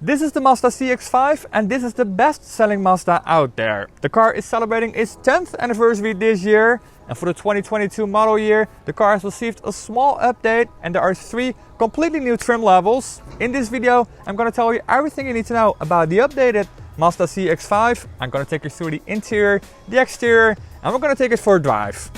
This is the Mazda CX-5 and this is the best selling Mazda out there. The car is celebrating its 10th anniversary this year, and for the 2022 model year the car has received a small update and there are 3 completely new trim levels. In this video I'm going to tell you everything you need to know about the updated Mazda CX-5. I'm going to take you through the interior, the exterior, and we're going to take it for a drive.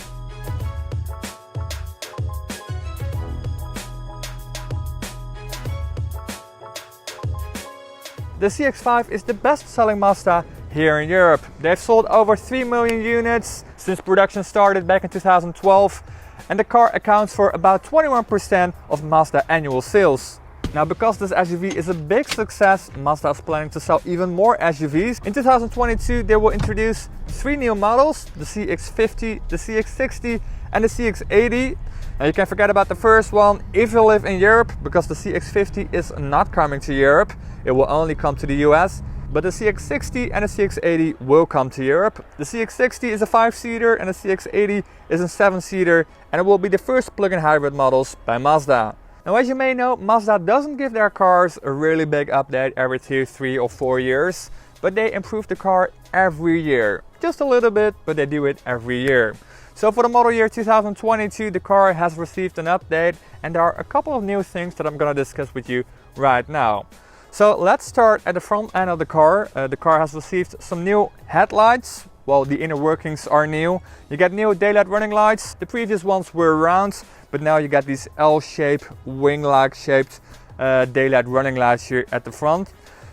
The CX-5 is the best-selling Mazda here in Europe. They've sold over 3 million units since production started back in 2012, and the car accounts for about 21% of Mazda annual sales. Now, because this SUV is a big success, Mazda is planning to sell even more SUVs. In 2022, they will introduce 3 new models: the CX-50, the CX-60 and the CX-80. Now, you can forget about the first one if you live in Europe, because the CX-50 is not coming to Europe. It will only come to the US, but the CX-60 and the CX-80 will come to Europe. The CX-60 is a 5-seater and the CX-80 is a 7-seater, and it will be the first plug-in hybrid models by Mazda. Now, as you may know, Mazda doesn't give their cars a really big update every 2, 3 or 4 years, but they improve the car every year. Just a little bit, but they do it every year. So for the model year 2022, the car has received an update, and there are a couple of new things that I'm going to discuss with you right now. So let's start at the front end of the car. The car has received some new headlights. Well, the inner workings are new. You get new daylight running lights. The previous ones were round, but now you get these L-shaped, wing-like shaped daylight running lights here at the front.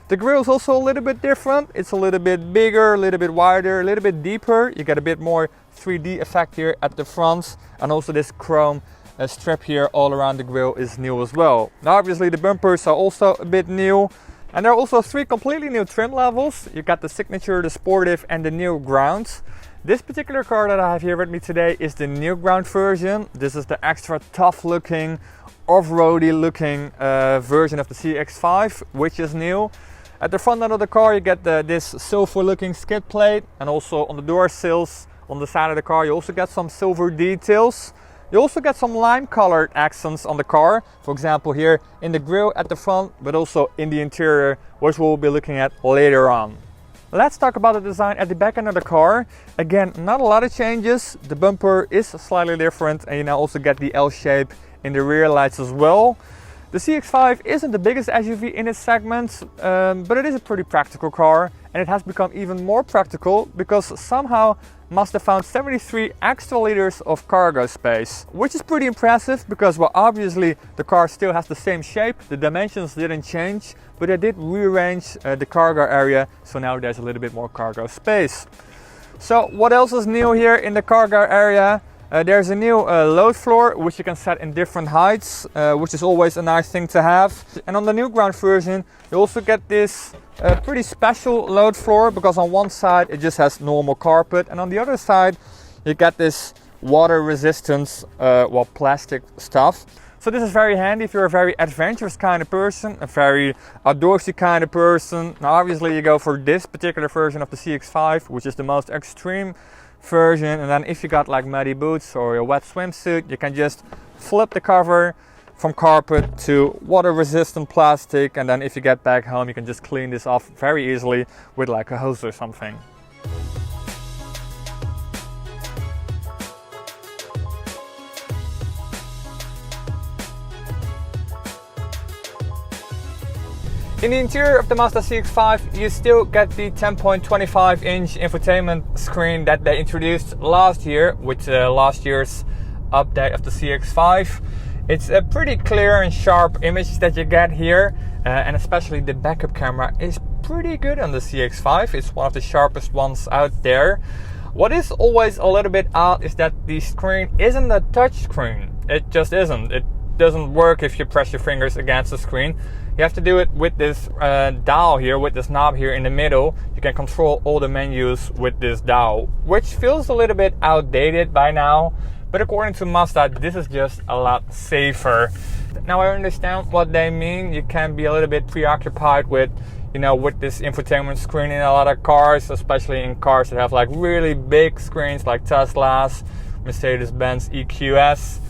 The grille is also a little bit different. It's a little bit bigger, a little bit wider, a little bit deeper. You get a bit more 3D effect here at the front, and also this chrome strip here all around the grille is new as well. Now, obviously the bumpers are also a bit new, and there are also 3 completely new trim levels. You got the Signature, the Sportive and the Newground. This particular car that I have here with me today is the Newground version. This is the extra tough looking, off-roady looking version of the CX-5, which is new. At the front end of the car you get this silver looking skid plate, and also on the door sills on the side of the car you also get some silver details. You also get some lime colored accents on the car, for example here in the grille at the front, but also in the interior, which we'll be looking at later on. Let's talk about the design at the back end of the car. Again, not a lot of changes. The bumper is slightly different, and you now also get the L shape in the rear lights as well. The CX-5 isn't the biggest SUV in its segment, but it is a pretty practical car, and it has become even more practical because somehow Mazda found 73 extra liters of cargo space, which is pretty impressive because, well, obviously the car still has the same shape, the dimensions didn't change, but they did rearrange the cargo area, so now there's a little bit more cargo space. So what else is new here in the cargo area? There's a new load floor, which you can set in different heights, which is always a nice thing to have. And on the Newground version, you also get this pretty special load floor, because on one side it just has normal carpet, and on the other side you get this water resistant, plastic stuff. So this is very handy if you're a very adventurous kind of person, a very outdoorsy kind of person. Now, obviously you go for this particular version of the CX-5, which is the most extreme version, and then if you got like muddy boots or a wet swimsuit, you can just flip the cover from carpet to water resistant plastic, and then if you get back home you can just clean this off very easily with like a hose or something. In the interior of the Mazda CX-5, you still get the 10.25-inch infotainment screen that they introduced last year with last year's update of the CX-5. It's a pretty clear and sharp image that you get here, and especially the backup camera is pretty good on the CX-5. It's one of the sharpest ones out there. What is always a little bit odd is that the screen isn't a touch screen. It just isn't. It doesn't work if you press your fingers against the screen. You have to do it with this dial here, with this knob here in the middle. You can control all the menus with this dial, which feels a little bit outdated by now, but according to Mazda, this is just a lot safer. Now, I understand what they mean. You can be a little bit preoccupied with, with this infotainment screen in a lot of cars, especially in cars that have like really big screens like Tesla's, Mercedes-Benz EQS.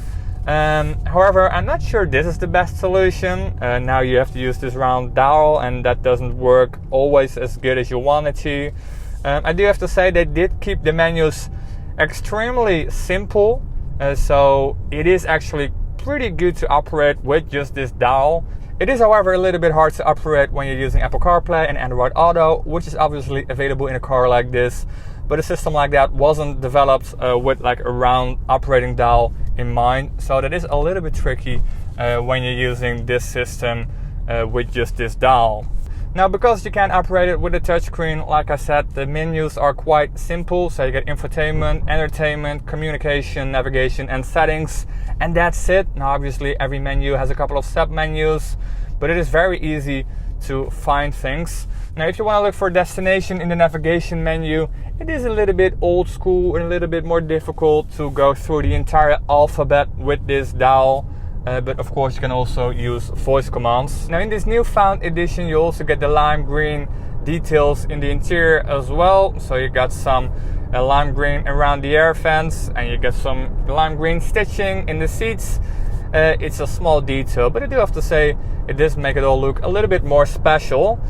However, I'm not sure this is the best solution. Now you have to use this round dial, and that doesn't work always as good as you want it to. I do have to say they did keep the menus extremely simple, so it is actually pretty good to operate with just this dial. It is, however, a little bit hard to operate when you're using Apple CarPlay and Android Auto, which is obviously available in a car like this. But a system like that wasn't developed with like a round operating dial in mind, so that is a little bit tricky when you're using this system with just this dial. Now, because you can operate it with a touchscreen, like I said, the menus are quite simple. So you get infotainment, entertainment, communication, navigation, and settings, and that's it. Now, obviously, every menu has a couple of sub-menus, but it is very easy to find things. Now, if you want to look for destination in the navigation menu, it is a little bit old school and a little bit more difficult to go through the entire alphabet with this dial. But of course you can also use voice commands. Now in this newfound edition you also get the lime green details in the interior as well. So you got some lime green around the air vents, and you get some lime green stitching in the seats. It's a small detail, but I do have to say it does make it all look a little bit more special.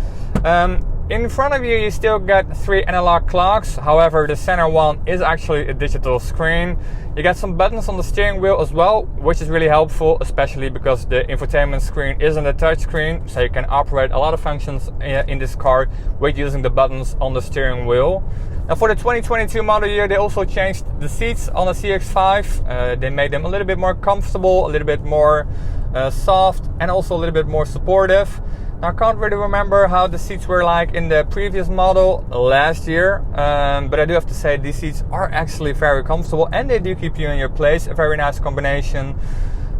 In front of you, you still get 3 analog clocks. However, the center one is actually a digital screen. You get some buttons on the steering wheel as well, which is really helpful, especially because the infotainment screen isn't a touch screen. So you can operate a lot of functions in this car with using the buttons on the steering wheel. Now for the 2022 model year, they also changed the seats on the CX-5. They made them a little bit more comfortable, a little bit more soft, and also a little bit more supportive. Now, I can't really remember how the seats were like in the previous model last year, but I do have to say these seats are actually very comfortable, and they do keep you in your place. A very nice combination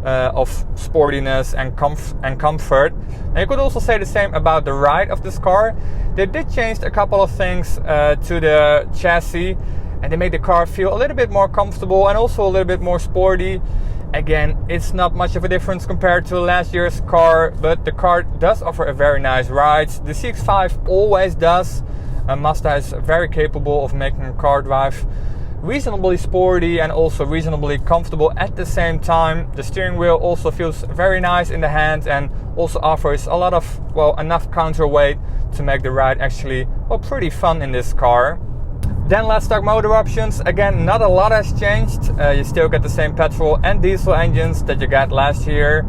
of sportiness and comfort. And you could also say the same about the ride of this car. They did change a couple of things to the chassis, and they made the car feel a little bit more comfortable and also a little bit more sporty. Again, it's not much of a difference compared to last year's car, but the car does offer a very nice ride. The CX-5 always does. Mazda is very capable of making a car drive reasonably sporty and also reasonably comfortable at the same time. The steering wheel also feels very nice in the hand and also offers a lot of, enough counterweight to make the ride actually, pretty fun in this car. Then let's talk motor options. Again, not a lot has changed. You still get the same petrol and diesel engines that you got last year.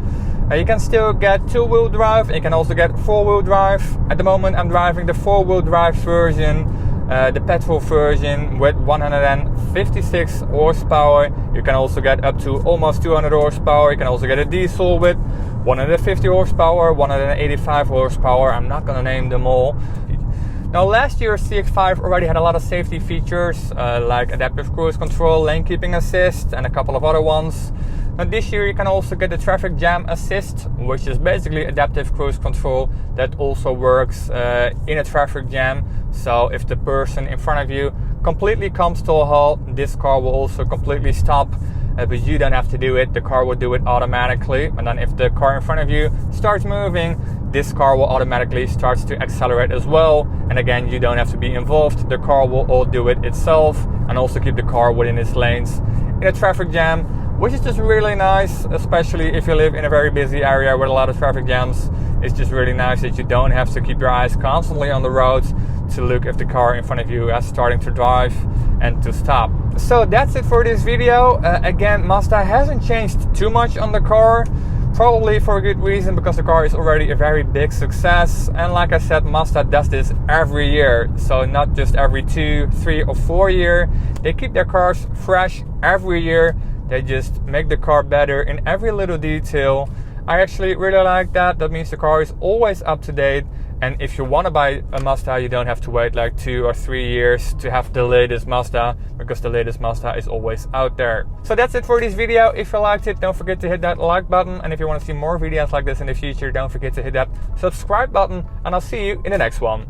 You can still get two-wheel drive, and you can also get four-wheel drive. At the moment I'm driving the four-wheel drive version, the petrol version with 156 horsepower. You can also get up to almost 200 horsepower. You can also get a diesel with 150 horsepower, 185 horsepower. I'm not gonna name them all. Now, last year's CX-5 already had a lot of safety features like adaptive cruise control, lane keeping assist, and a couple of other ones. Now, this year you can also get the traffic jam assist, which is basically adaptive cruise control that also works in a traffic jam. So if the person in front of you completely comes to a halt, this car will also completely stop. But you don't have to do it, the car will do it automatically. And then if the car in front of you starts moving, this car will automatically start to accelerate as well. And again, you don't have to be involved, the car will all do it itself, and also keep the car within its lanes in a traffic jam, which is just really nice, especially if you live in a very busy area with a lot of traffic jams. It's just really nice that you don't have to keep your eyes constantly on the road to look if the car in front of you is starting to drive and to stop. So that's it for this video. Again, Mazda hasn't changed too much on the car, probably for a good reason, because the car is already a very big success. And like I said, Mazda does this every year, so not just every 2, 3 or 4 years. They keep their cars fresh every year. They just make the car better in every little detail. I actually really like that. That means the car is always up to date. And if you want to buy a Mazda, you don't have to wait like 2 or 3 years to have the latest Mazda, because the latest Mazda is always out there. So that's it for this video. If you liked it, don't forget to hit that like button. And if you want to see more videos like this in the future, don't forget to hit that subscribe button. And I'll see you in the next one.